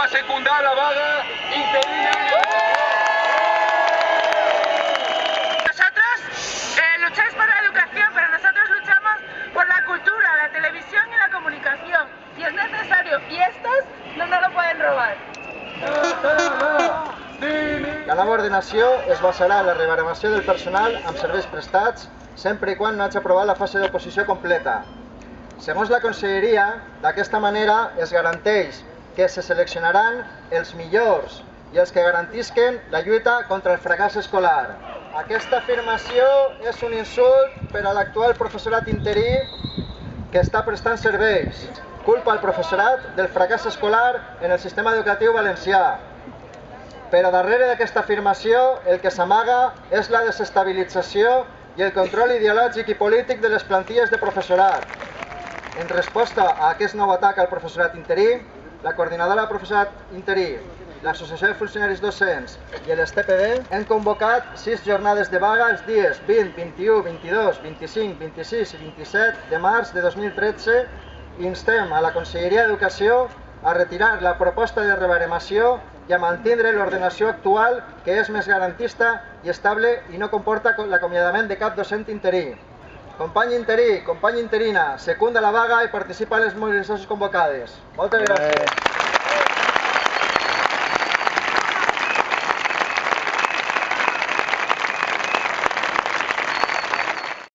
va a secundar la vaga interina. Nosotros lucháis por la educación, pero nosotros luchamos por la cultura, la televisión y la comunicación. Si es necesario, y estos no nos lo pueden robar. La nova ordenació es basarà en la rebaremació del personal amb serveis prestats sempre i quan no hagi aprovat la fase d'oposició completa. Segons la Conselleria, d'aquesta manera es garanteix que se seleccionaran els millors i els que garantisquen la lluita contra el fracàs escolar. Aquesta afirmació és un insult per a l'actual professorat interí que està prestant serveis. Culpa al professorat del fracàs escolar en el sistema educatiu valencià. Però darrere d'aquesta afirmació el que s'amaga és la desestabilització i el control ideològic i polític de les plantilles de professorat. En resposta a aquest nou atac al professorat interí, la Coordinadora de Professorat Interí, l'Associació de Funcionaris Docents i l'STPD han convocat 6 jornades de vaga els dies 20, 21, 22, 25, 26 i 27 de març de 2013 i instem a la Conselleria d'Educació a retirar la proposta de rebaremació i a mantindre l'ordenació actual, que és més garantista i estable i no comporta l'acomiadament de cap docent interí. Company interí, company interina, secunda la vaga i participa en les mobilitzacions convocades. Moltes gràcies.